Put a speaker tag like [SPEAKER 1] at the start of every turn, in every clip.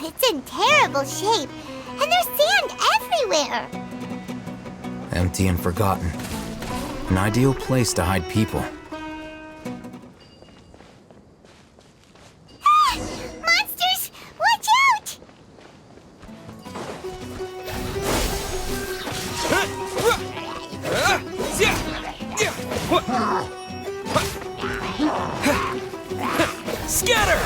[SPEAKER 1] It's in terrible shape, and there's sand everywhere.
[SPEAKER 2] Empty and forgotten. An ideal place to hide people.
[SPEAKER 1] Monsters! Watch out!
[SPEAKER 3] Scatter!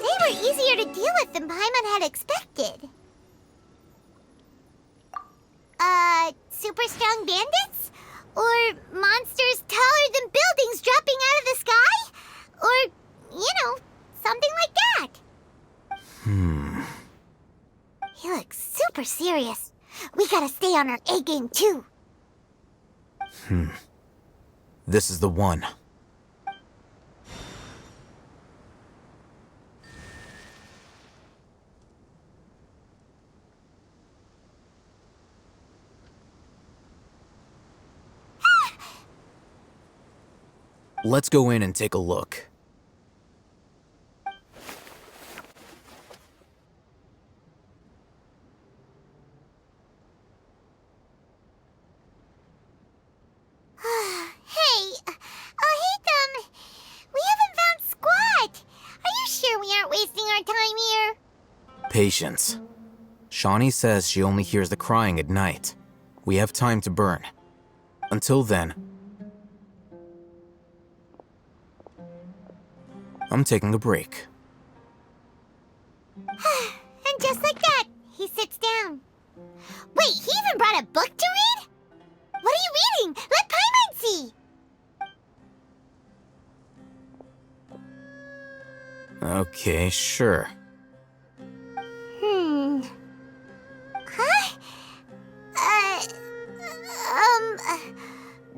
[SPEAKER 1] They were easier to deal with than Paimon had expected. Super strong bandits? Or monsters taller than buildings dropping out of the sky? Or, something like that. He looks super serious. We gotta stay on our A game too.
[SPEAKER 2] This is the one. Let's go in and take a look. Patience. Shawnee says she only hears the crying at night. We have time to burn. Until then, I'm taking a break.
[SPEAKER 1] And just like that, he sits down. Wait, he even brought a book to read? What are you reading? Let Paimon see!
[SPEAKER 2] Okay, sure.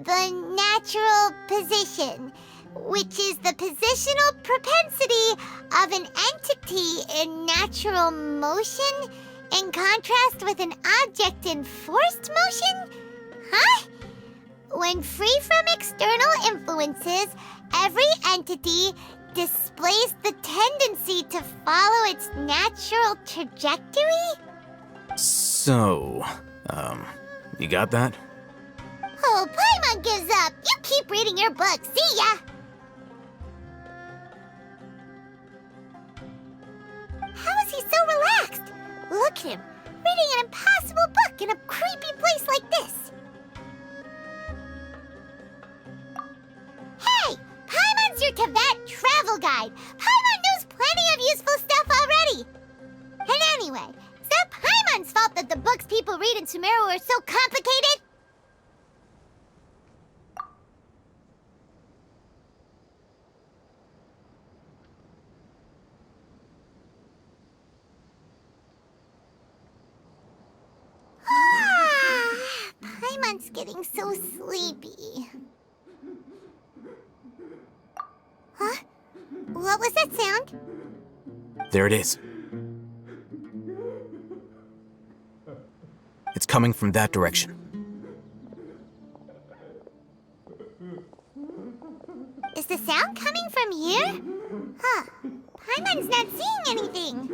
[SPEAKER 1] The natural position, which is the positional propensity of an entity in natural motion in contrast with an object in forced motion? Huh? When free from external influences, every entity displays the tendency to follow its natural trajectory?
[SPEAKER 2] So, you got that?
[SPEAKER 1] Oh, Paimon gives up. You keep reading your book. See ya! How is he so relaxed? Look at him, reading an impossible book in a creepy place like this. Hey! Paimon's your Tibet travel guide. Paimon knows plenty of useful stuff already. And anyway, is that Paimon's fault that the books people read in Sumeru are so complicated? Paimon's getting so sleepy. Huh? What was that sound?
[SPEAKER 2] There it is. It's coming from that direction.
[SPEAKER 1] Is the sound coming from here? Huh. Paimon's not seeing anything.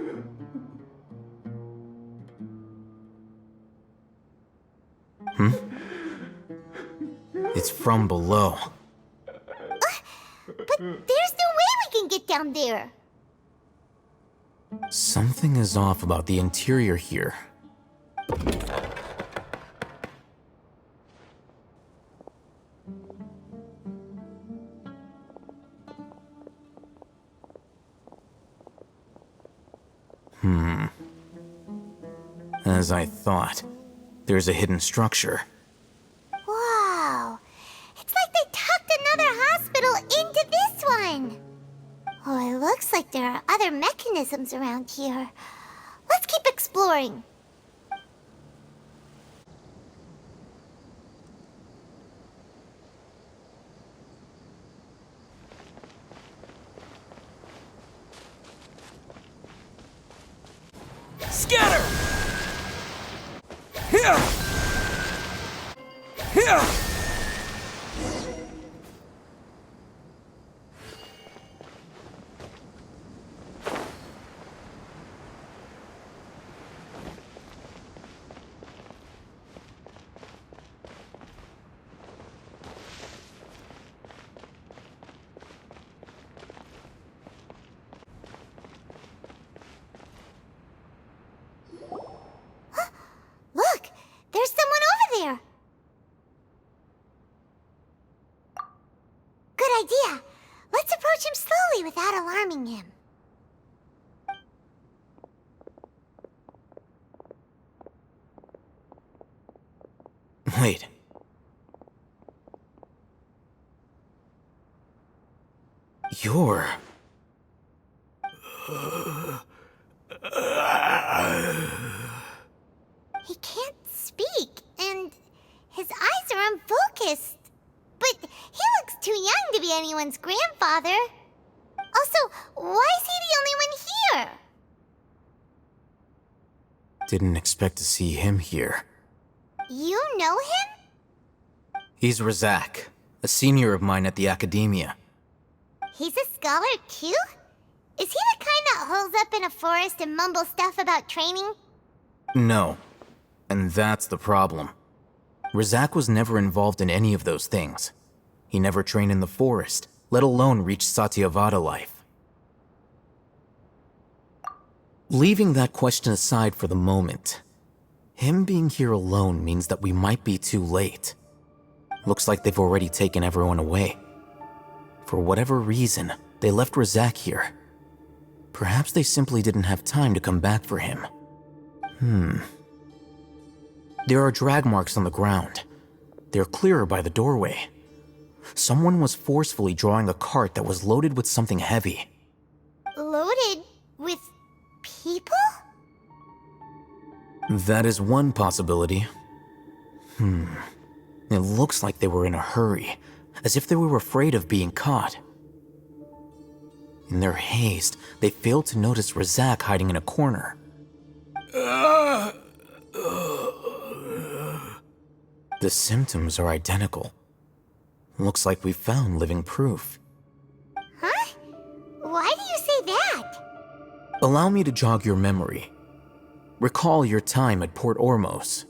[SPEAKER 2] It's from below.
[SPEAKER 1] But there's no way we can get down there.
[SPEAKER 2] Something is off about the interior here. As I thought, there's a hidden structure.
[SPEAKER 1] Wow. It's like they tucked another hospital into this one. Oh, it looks like there are other mechanisms around here. Let's keep exploring.
[SPEAKER 3] Scatter!
[SPEAKER 1] Look! There's someone over there! Good idea. Let's approach him slowly without alarming him.
[SPEAKER 2] Wait. You're...
[SPEAKER 1] He can't speak, and his eyes are unfocused. But he looks too young to be anyone's grandfather. Also, why is he the only one here?
[SPEAKER 2] Didn't expect to see him here.
[SPEAKER 1] You know him?
[SPEAKER 2] He's Razak, a senior of mine at the academia.
[SPEAKER 1] He's a scholar too? Is he the kind that holes up in a forest and mumbles stuff about training?
[SPEAKER 2] No. And that's the problem. Razak was never involved in any of those things. He never trained in the forest, let alone reach Satyavada life. Leaving that question aside for the moment, him being here alone means that we might be too late. Looks like they've already taken everyone away. For whatever reason, they left Razak here. Perhaps they simply didn't have time to come back for him. There are drag marks on the ground. They're clearer by the doorway. Someone was forcefully drawing a cart that was loaded with something heavy.
[SPEAKER 1] Loaded with people?
[SPEAKER 2] That is one possibility. It looks like they were in a hurry, as if they were afraid of being caught. In their haste, they failed to notice Razak hiding in a corner. The symptoms are identical. Looks like we found living proof.
[SPEAKER 1] Huh? Why do you say that?
[SPEAKER 2] Allow me to jog your memory. Recall your time at Port Ormos.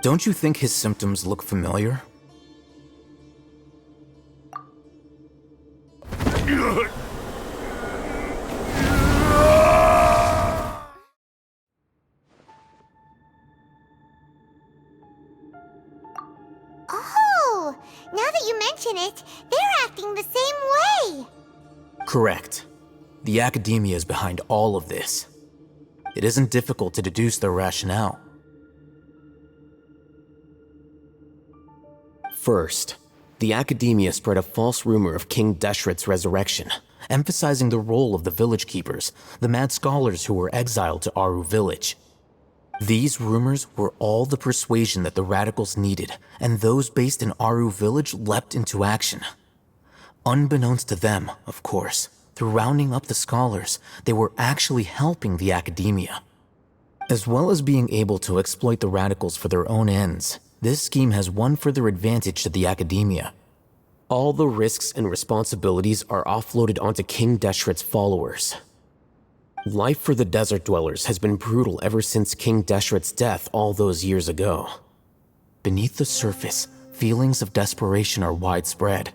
[SPEAKER 2] Don't you think his symptoms look familiar?
[SPEAKER 1] Oh, now that you mention it, they're acting the same way.
[SPEAKER 2] Correct. The academia is behind all of this. It isn't difficult to deduce their rationale. First, the academia spread a false rumor of King Deshret's resurrection, emphasizing the role of the village keepers, the mad scholars who were exiled to Aru village. These rumors were all the persuasion that the radicals needed, and those based in Aru village leapt into action. Unbeknownst to them, of course, through rounding up the scholars, they were actually helping the academia. As well as being able to exploit the radicals for their own ends, this scheme has one further advantage to the academia. All the risks and responsibilities are offloaded onto King Deshret's followers. Life for the desert dwellers has been brutal ever since King Deshret's death all those years ago. Beneath the surface, feelings of desperation are widespread.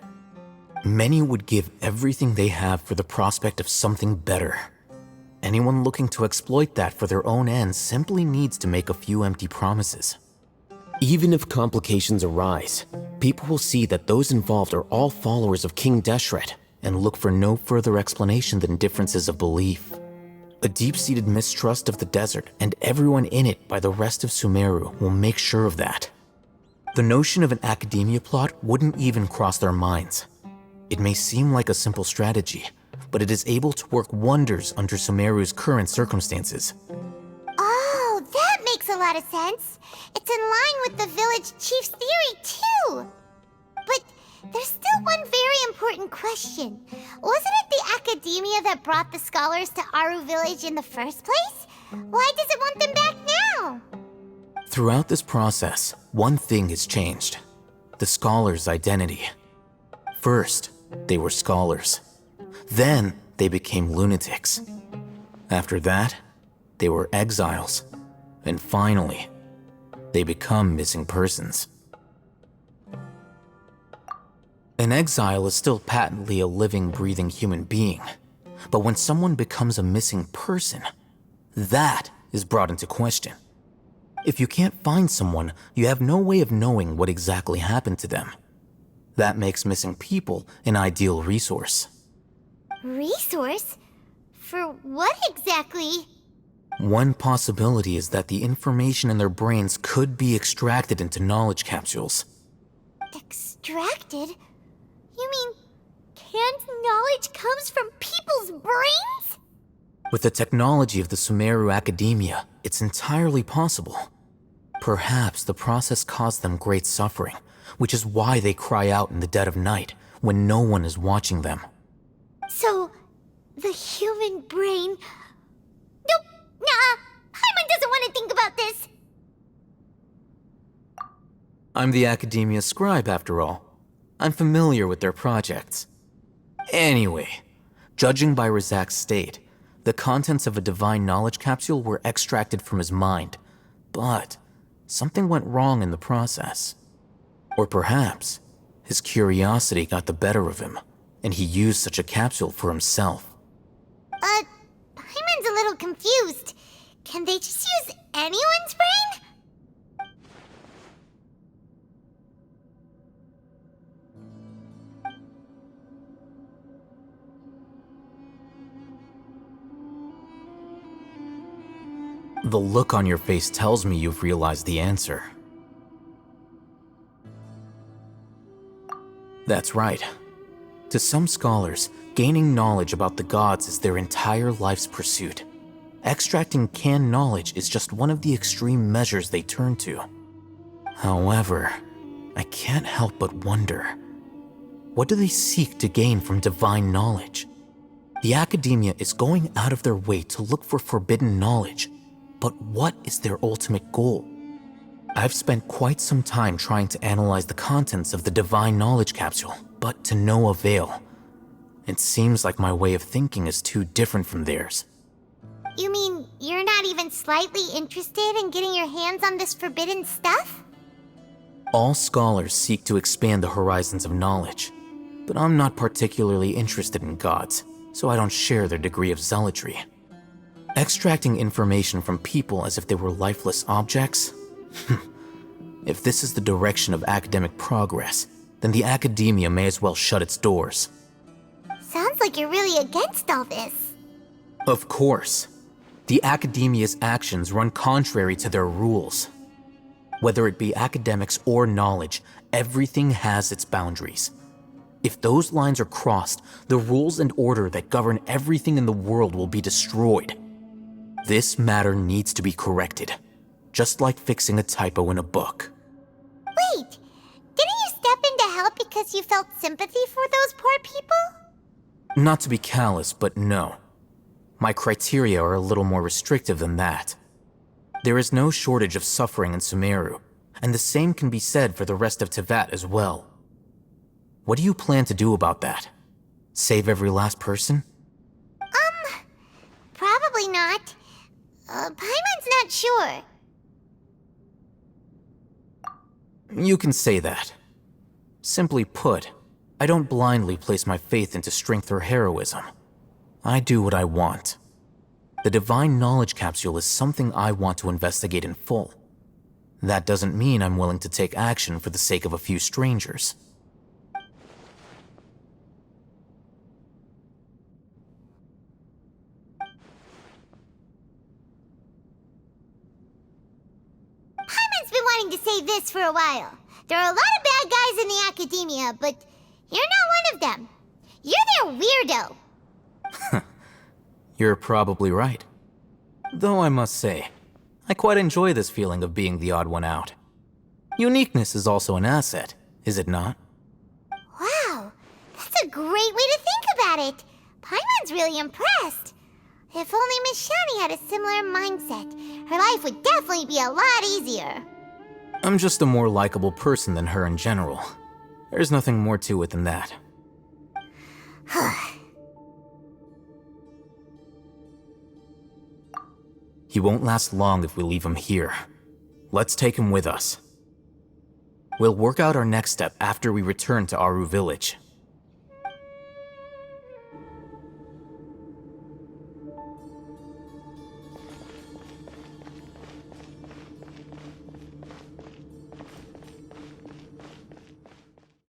[SPEAKER 2] Many would give everything they have for the prospect of something better. Anyone looking to exploit that for their own ends simply needs to make a few empty promises. Even if complications arise, people will see that those involved are all followers of King Deshret and look for no further explanation than differences of belief. A deep-seated mistrust of the desert and everyone in it by the rest of Sumeru will make sure of that. The notion of an academia plot wouldn't even cross their minds. It may seem like a simple strategy, but it is able to work wonders under Sumeru's current circumstances.
[SPEAKER 1] Oh, that makes a lot of sense. It's in line with the village chief's theory, too. But there's still one very important question. Wasn't it the academia that brought the scholars to Aru village in the first place? Why does it want them back now?
[SPEAKER 2] Throughout this process, one thing has changed: the scholar's identity. First, they were scholars. Then, they became lunatics. After that, they were exiles. And finally, they become missing persons. An exile is still patently a living, breathing human being. But when someone becomes a missing person, that is brought into question. If you can't find someone, you have no way of knowing what exactly happened to them. That makes missing people an ideal resource.
[SPEAKER 1] Resource? For what exactly?
[SPEAKER 2] One possibility is that the information in their brains could be extracted into knowledge capsules.
[SPEAKER 1] Extracted? You mean canned knowledge comes from people's brains?
[SPEAKER 2] With the technology of the Sumeru Academia, it's entirely possible. Perhaps the process caused them great suffering, which is why they cry out in the dead of night when no one is watching them.
[SPEAKER 1] So, the human brain... Nope, nah, Paimon doesn't want to think about this.
[SPEAKER 2] I'm the Academia scribe, after all. I'm familiar with their projects. Anyway, judging by Razak's state, the contents of a divine knowledge capsule were extracted from his mind, but something went wrong in the process. Or perhaps his curiosity got the better of him, and he used such a capsule for himself.
[SPEAKER 1] Paimon's a little confused. Can they just use anyone's brain?
[SPEAKER 2] The look on your face tells me you've realized the answer. That's right. To some scholars, gaining knowledge about the gods is their entire life's pursuit. Extracting canned knowledge is just one of the extreme measures they turn to. However, I can't help but wonder, what do they seek to gain from divine knowledge? The Academia is going out of their way to look for forbidden knowledge, but what is their ultimate goal? I've spent quite some time trying to analyze the contents of the divine knowledge capsule, but to no avail. It seems like my way of thinking is too different from theirs.
[SPEAKER 1] You mean you're not even slightly interested in getting your hands on this forbidden stuff?
[SPEAKER 2] All scholars seek to expand the horizons of knowledge, but I'm not particularly interested in gods, so I don't share their degree of zealotry. Extracting information from people as if they were lifeless objects? If this is the direction of academic progress, then the Academia may as well shut its doors.
[SPEAKER 1] Sounds like you're really against all this.
[SPEAKER 2] Of course. The Academia's actions run contrary to their rules. Whether it be academics or knowledge, everything has its boundaries. If those lines are crossed, the rules and order that govern everything in the world will be destroyed. This matter needs to be corrected, just like fixing a typo in a book.
[SPEAKER 1] Wait, didn't you step in to help because you felt sympathy for those poor people?
[SPEAKER 2] Not to be callous, but no. My criteria are a little more restrictive than that. There is no shortage of suffering in Sumeru, and the same can be said for the rest of Teyvat as well. What do you plan to do about that? Save every last person?
[SPEAKER 1] Probably not. Paimon's not sure.
[SPEAKER 2] You can say that. Simply put, I don't blindly place my faith into strength or heroism. I do what I want. The divine knowledge capsule is something I want to investigate in full. That doesn't mean I'm willing to take action for the sake of a few strangers.
[SPEAKER 1] Paimon's been wanting to say this for a while. There are a lot of bad guys in the Academia, but you're not one of them. You're their weirdo.
[SPEAKER 2] You're probably right. Though I must say, I quite enjoy this feeling of being the odd one out. Uniqueness is also an asset, is it not?
[SPEAKER 1] Wow, that's a great way to think about it. Paimon's really impressed. If only Miss Shani had a similar mindset, her life would definitely be a lot easier.
[SPEAKER 2] I'm just a more likable person than her in general. There's nothing more to it than that. He won't last long if we leave him here. Let's take him with us. We'll work out our next step after we return to Aru Village.